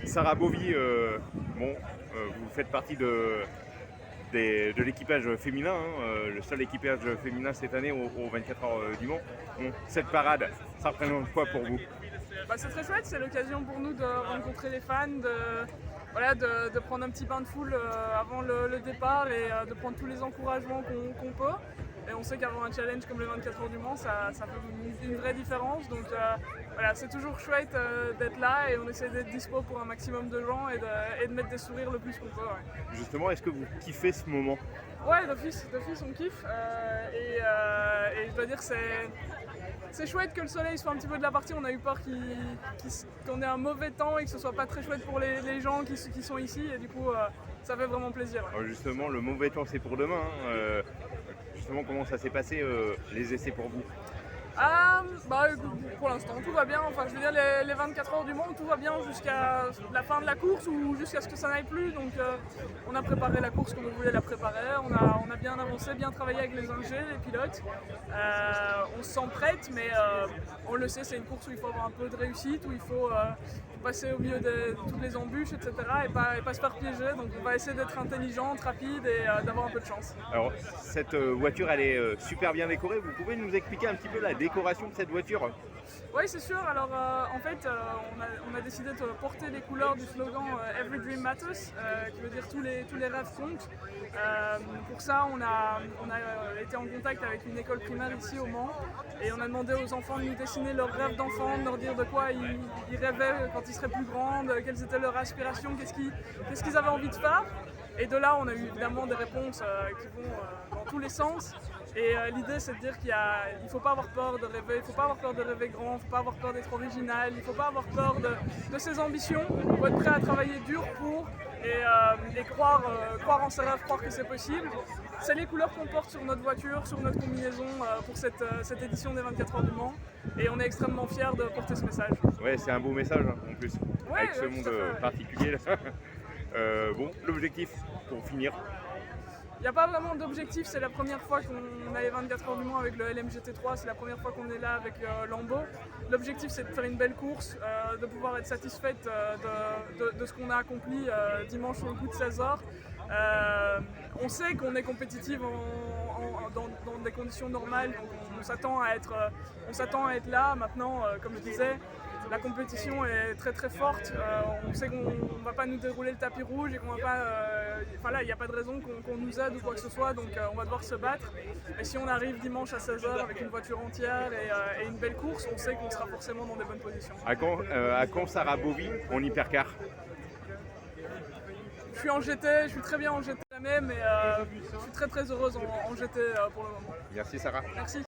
Sarah Bovy, vous faites partie de l'équipage féminin, le seul équipage féminin cette année au 24 heures du Mans. Bon, cette parade, ça représente quoi pour vous? C'est très chouette, c'est l'occasion pour nous de rencontrer les fans, de prendre un petit bain de foule avant le départ et de prendre tous les encouragements qu'on peut. Et on sait qu'avant un challenge comme le 24 heures du Mans, ça fait une vraie différence. Donc c'est toujours chouette d'être là et on essaie d'être dispo pour un maximum de gens et de mettre des sourires le plus qu'on peut. Ouais. Justement, est-ce que vous kiffez ce moment? Ouais, d'office on kiffe. Et je dois dire, c'est chouette que le soleil soit un petit peu de la partie. On a eu peur qu'on ait un mauvais temps et que ce soit pas très chouette pour les gens qui sont ici. Et du coup, ça fait vraiment plaisir. Ouais. Alors justement, le mauvais temps, c'est pour demain. Justement, comment ça s'est passé les essais pour vous? Pour l'instant, tout va bien. Enfin, je veux dire, les 24 heures du Mans, tout va bien jusqu'à la fin de la course ou jusqu'à ce que ça n'aille plus. Donc, on a préparé la course comme on voulait la préparer. On a bien avancé, bien travaillé avec les ingés, les pilotes. On se sent prête, mais on le sait, c'est une course où il faut avoir un peu de réussite, où il faut passer au milieu de toutes les embûches, etc. et pas se faire piéger. Donc, on va essayer d'être intelligente, rapide et d'avoir un peu de chance. Alors, cette voiture, elle est super bien décorée. Vous pouvez nous expliquer un petit peu la décoration de cette voiture? Oui, c'est sûr. Alors, en fait, on a décidé de porter les couleurs du slogan Every Dream Matters, qui veut dire tous les rêves comptent. Pour ça, on a été en contact avec une école primaire ici au Mans et on a demandé aux enfants de nous dessiner leurs rêves d'enfants, de leur dire de quoi ils rêvaient quand ils seraient plus grands, quelles étaient leurs aspirations, qu'est-ce qu'ils avaient envie de faire. Et de là, on a eu évidemment des réponses qui vont dans tous les sens. Et l'idée, c'est de dire qu'il ne faut pas avoir peur de rêver, il ne faut pas avoir peur de rêver grand, il ne faut pas avoir peur d'être original, il ne faut pas avoir peur de ses ambitions. Il faut être prêt à travailler dur pour et croire en ses rêves, croire que c'est possible. C'est les couleurs qu'on porte sur notre voiture, sur notre combinaison pour cette édition des 24 heures du Mans. Et on est extrêmement fiers de porter ce message. Ouais, c'est un beau message en plus, ouais, avec ce monde particulier. L'objectif pour finir. Il n'y a pas vraiment d'objectif, c'est la première fois qu'on a les 24 heures du Mans avec le LMGT3, c'est la première fois qu'on est là avec Lambeau. L'objectif, c'est de faire une belle course, de pouvoir être satisfaite de ce qu'on a accompli dimanche au coup de 16h. On sait qu'on est compétitive dans des conditions normales, donc on s'attend à être là. Maintenant, comme je disais, la compétition est très très forte. On sait qu'on ne va pas nous dérouler le tapis rouge et qu'on va pas. Il n'y a pas de raison qu'on nous aide ou quoi que ce soit, donc on va devoir se battre. Mais si on arrive dimanche à 16h avec une voiture entière et une belle course, on sait qu'on sera forcément dans des bonnes positions. À quand Sarah Bovy en hypercar? Je suis en GT, je suis très bien en GT jamais, mais je suis très très heureuse en GT pour le moment. Merci Sarah. Merci.